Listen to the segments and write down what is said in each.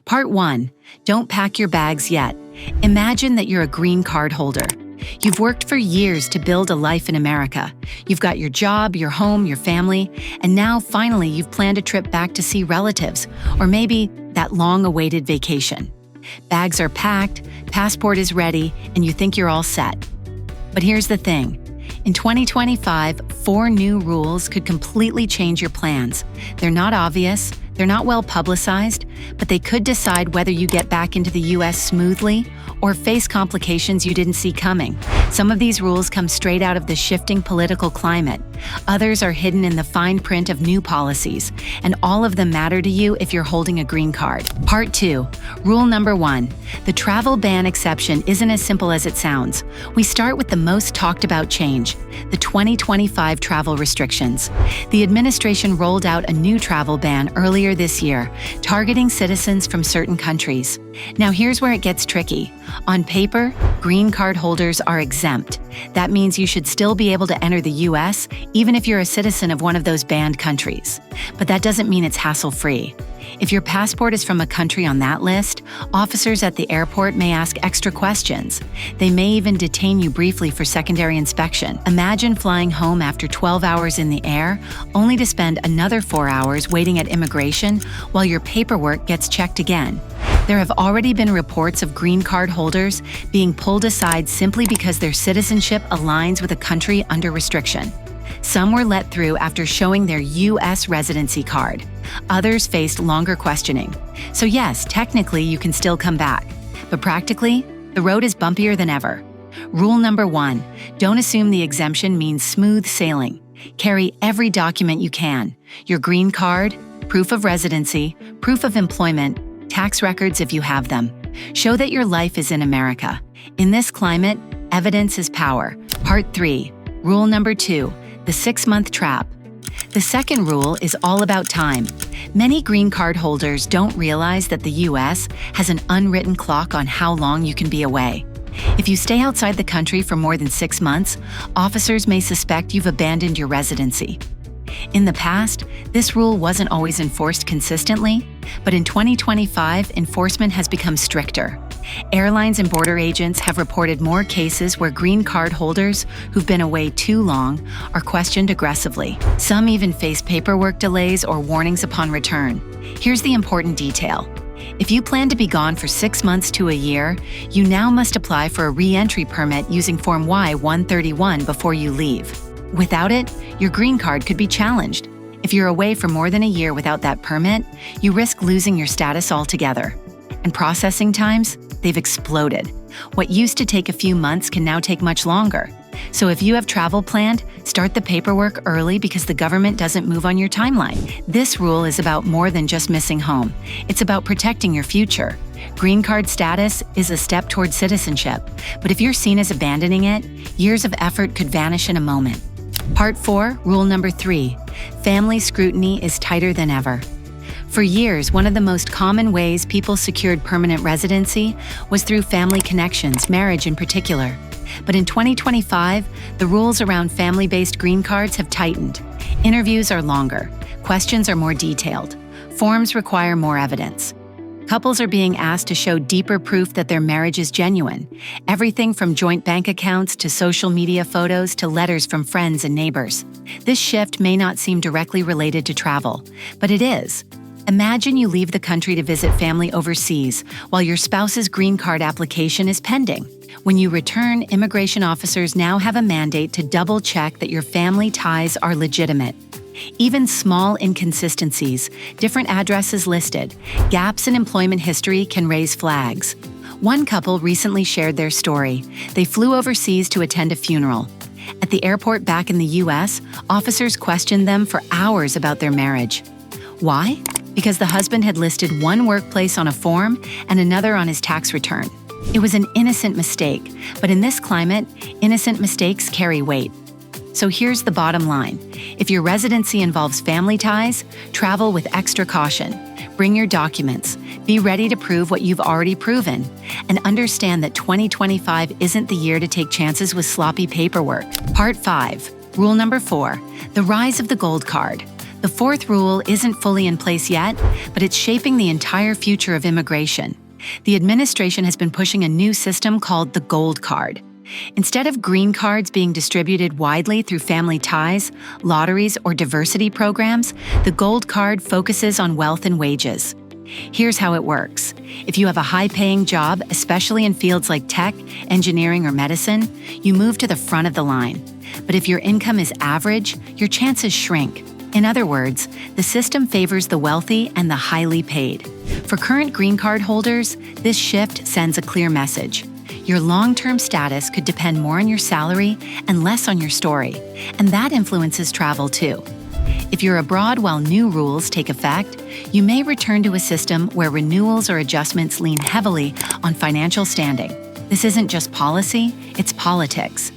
Part 1. Don't pack your bags yet. Imagine that you're a green card holder. You've worked for years to build a life in America. You've got your job, your home, your family, and now finally you've planned a trip back to see relatives, or maybe that long-awaited vacation. Bags are packed, passport is ready, and you think you're all set. But here's the thing. In 2025, 4 new rules could completely change your plans. They're not obvious, they're not well publicized, but they could decide whether you get back into the US smoothly or face complications you didn't see coming. Some of these rules come straight out of the shifting political climate. Others are hidden in the fine print of new policies, and all of them matter to you if you're holding a green card. Part 2. Rule number 1. The travel ban exception isn't as simple as it sounds. We start with the most talked about change, the 2025 travel restrictions. The administration rolled out a new travel ban earlier this year, targeting citizens from certain countries. Now here's where it gets tricky. On paper, green card holders are exempt. That means you should still be able to enter the US, even if you're a citizen of one of those banned countries. But that doesn't mean it's hassle-free. If your passport is from a country on that list, officers at the airport may ask extra questions. They may even detain you briefly for secondary inspection. Imagine flying home after 12 hours in the air, only to spend another 4 hours waiting at immigration while your paperwork gets checked again. There have already been reports of green card holders being pulled aside simply because their citizenship aligns with a country under restriction. Some were let through after showing their US residency card. Others faced longer questioning. So yes, technically you can still come back, but practically, the road is bumpier than ever. Rule number 1, don't assume the exemption means smooth sailing. Carry every document you can: your green card, proof of residency, proof of employment, tax records if you have them. Show that your life is in America. In this climate, evidence is power. Part 3. Rule number 2. The 6-month trap. The second rule is all about time. Many green card holders don't realize that the US has an unwritten clock on how long you can be away. If you stay outside the country for more than 6 months, officers may suspect you've abandoned your residency. In the past, this rule wasn't always enforced consistently, but in 2025, enforcement has become stricter. Airlines and border agents have reported more cases where green card holders who've been away too long are questioned aggressively. Some even face paperwork delays or warnings upon return. Here's the important detail. If you plan to be gone for 6 months to a year, you now must apply for a re-entry permit using Form Y-131 before you leave. Without it, your green card could be challenged. If you're away for more than a year without that permit, you risk losing your status altogether. And processing times, they've exploded. What used to take a few months can now take much longer. So if you have travel planned, start the paperwork early because the government doesn't move on your timeline. This rule is about more than just missing home. It's about protecting your future. Green card status is a step towards citizenship, but if you're seen as abandoning it, years of effort could vanish in a moment. Part 4, rule number 3. Family scrutiny is tighter than ever. For years, one of the most common ways people secured permanent residency was through family connections, marriage in particular. But in 2025, the rules around family-based green cards have tightened. Interviews are longer, questions are more detailed, forms require more evidence. Couples are being asked to show deeper proof that their marriage is genuine. Everything from joint bank accounts to social media photos to letters from friends and neighbors. This shift may not seem directly related to travel, but it is. Imagine you leave the country to visit family overseas while your spouse's green card application is pending. When you return, immigration officers now have a mandate to double-check that your family ties are legitimate. Even small inconsistencies, different addresses listed, gaps in employment history can raise flags. One couple recently shared their story. They flew overseas to attend a funeral. At the airport back in the US, officers questioned them for hours about their marriage. Why? Because the husband had listed one workplace on a form and another on his tax return. It was an innocent mistake, but in this climate, innocent mistakes carry weight. So here's the bottom line. If your residency involves family ties, travel with extra caution. Bring your documents. Be ready to prove what you've already proven. And understand that 2025 isn't the year to take chances with sloppy paperwork. Part 5. Rule number 4. The rise of the gold card. The The fourth rule isn't fully in place yet, but it's shaping the entire future of immigration. The administration has been pushing a new system called the Gold Card. Instead of green cards being distributed widely through family ties, lotteries, or diversity programs, the Gold Card focuses on wealth and wages. Here's how it works. If you have a high-paying job, especially in fields like tech, engineering, or medicine, you move to the front of the line. But if your income is average, your chances shrink. In other words, the system favors the wealthy and the highly paid. For current green card holders, this shift sends a clear message. Your long-term status could depend more on your salary and less on your story, and that influences travel too. If you're abroad while new rules take effect, you may return to a system where renewals or adjustments lean heavily on financial standing. This isn't just policy, it's politics.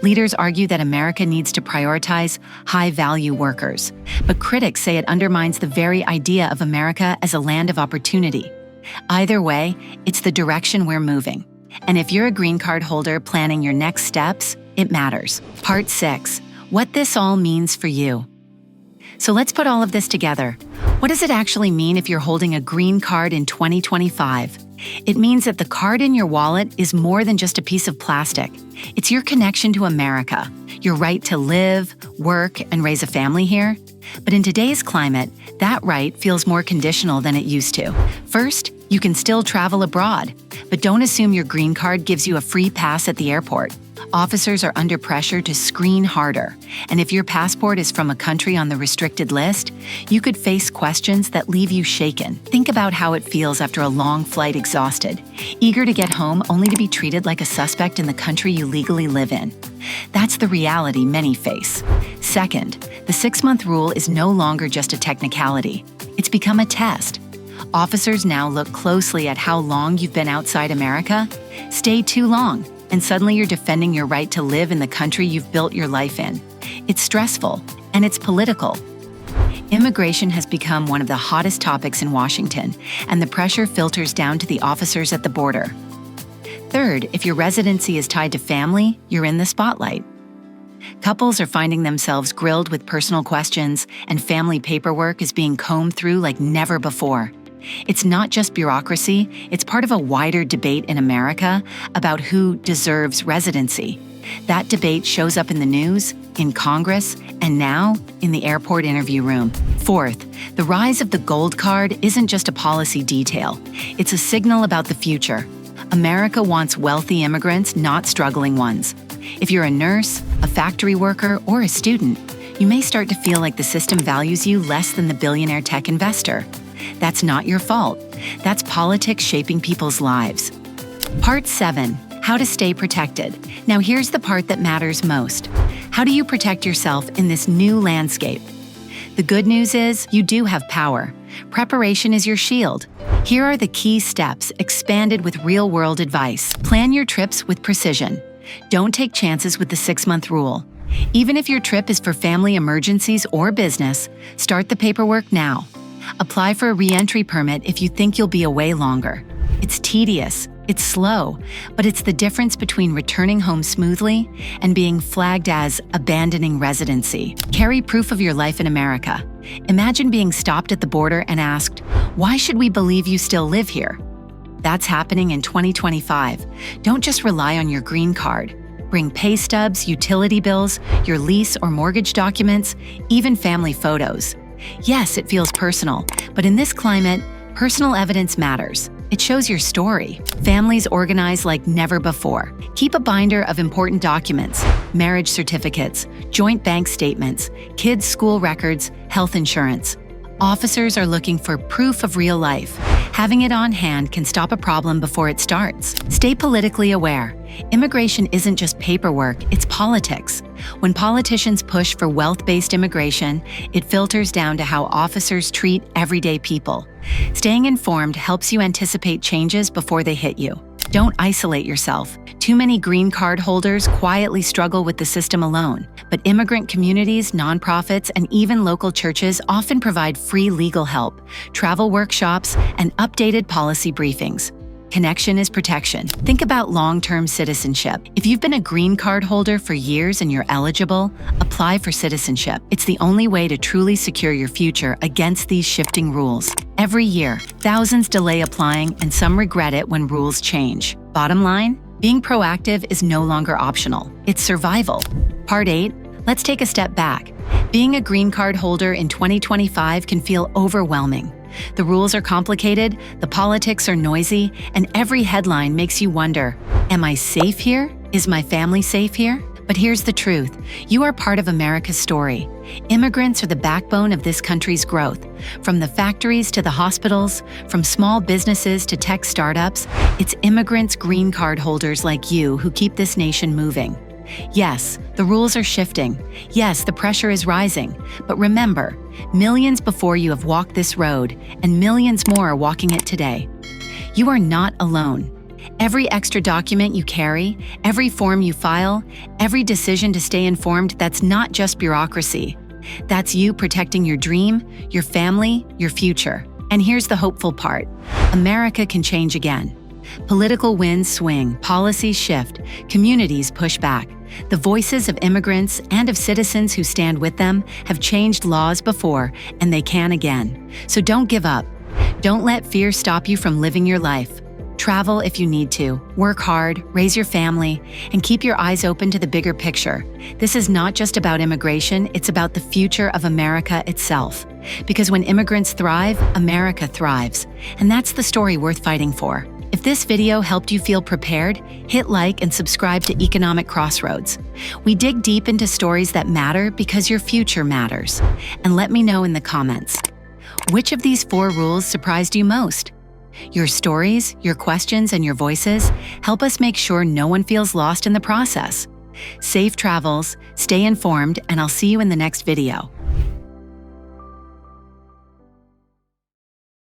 Leaders argue that America needs to prioritize high-value workers, but critics say it undermines the very idea of America as a land of opportunity. Either way, it's the direction we're moving. And if you're a green card holder planning your next steps, it matters. Part 6. What this all means for you. So let's put all of this together. What does it actually mean if you're holding a green card in 2025? It means that the card in your wallet is more than just a piece of plastic. It's your connection to America, your right to live, work, and raise a family here. But in today's climate, that right feels more conditional than it used to. First, you can still travel abroad, but don't assume your green card gives you a free pass at the airport. Officers are under pressure to screen harder, and if your passport is from a country on the restricted list, you could face questions that leave you shaken. Think about how it feels after a long flight exhausted, eager to get home only to be treated like a suspect in the country you legally live in. That's the reality many face. Second, the 6-month rule is no longer just a technicality. It's become a test. Officers now look closely at how long you've been outside America. Stay too long, and suddenly you're defending your right to live in the country you've built your life in. It's stressful, and it's political. Immigration has become one of the hottest topics in Washington, and the pressure filters down to the officers at the border. Third, if your residency is tied to family, you're in the spotlight. Couples are finding themselves grilled with personal questions, and family paperwork is being combed through like never before. It's not just bureaucracy, it's part of a wider debate in America about who deserves residency. That debate shows up in the news, in Congress, and now in the airport interview room. Fourth, the rise of the Gold Card isn't just a policy detail. It's a signal about the future. America wants wealthy immigrants, not struggling ones. If you're a nurse, a factory worker, or a student, you may start to feel like the system values you less than the billionaire tech investor. That's not your fault. That's politics shaping people's lives. Part 7. How to stay protected. Now here's the part that matters most. How do you protect yourself in this new landscape? The good news is you do have power. Preparation is your shield. Here are the key steps, expanded with real-world advice. Plan your trips with precision. Don't take chances with the 6-month rule. Even if your trip is for family emergencies or business, start the paperwork now. Apply for a re-entry permit if you think you'll be away longer. It's tedious, it's slow, but it's the difference between returning home smoothly and being flagged as abandoning residency. Carry proof of your life in America. Imagine being stopped at the border and asked, "Why should we believe you still live here?" That's happening in 2025. Don't just rely on your green card. Bring pay stubs, utility bills, your lease or mortgage documents, even family photos. Yes, it feels personal, but in this climate, personal evidence matters. It shows your story. Families organize like never before. Keep a binder of important documents, marriage certificates, joint bank statements, kids' school records, health insurance. Officers are looking for proof of real life. Having it on hand can stop a problem before it starts. Stay politically aware. Immigration isn't just paperwork, it's politics. When politicians push for wealth-based immigration, it filters down to how officers treat everyday people. Staying informed helps you anticipate changes before they hit you. Don't isolate yourself. Too many green card holders quietly struggle with the system alone, but immigrant communities, nonprofits, and even local churches often provide free legal help, travel workshops, and updated policy briefings. Connection is protection. Think about long-term citizenship. If you've been a green card holder for years and you're eligible, apply for citizenship. It's the only way to truly secure your future against these shifting rules. Every year, thousands delay applying and some regret it when rules change. Bottom line, being proactive is no longer optional. It's survival. Part 8, let's take a step back. Being a green card holder in 2025 can feel overwhelming. The rules are complicated, the politics are noisy, and every headline makes you wonder, am I safe here? Is my family safe here? But here's the truth. You are part of America's story. Immigrants are the backbone of this country's growth. From the factories to the hospitals, from small businesses to tech startups, it's immigrants, green card holders like you who keep this nation moving. Yes, the rules are shifting. Yes, the pressure is rising. But remember, millions before you have walked this road, and millions more are walking it today. You are not alone. Every extra document you carry, every form you file, every decision to stay informed, that's not just bureaucracy. That's you protecting your dream, your family, your future. And here's the hopeful part. America can change again. Political winds swing, policies shift, communities push back. The voices of immigrants and of citizens who stand with them have changed laws before, and they can again. So don't give up. Don't let fear stop you from living your life. Travel if you need to, work hard, raise your family, and keep your eyes open to the bigger picture. This is not just about immigration, it's about the future of America itself. Because when immigrants thrive, America thrives. And that's the story worth fighting for. If this video helped you feel prepared, hit like and subscribe to Economic Crossroads. We dig deep into stories that matter because your future matters. And let me know in the comments, which of these 4 rules surprised you most? Your stories, your questions, and your voices help us make sure no one feels lost in the process. Safe travels, stay informed, and I'll see you in the next video.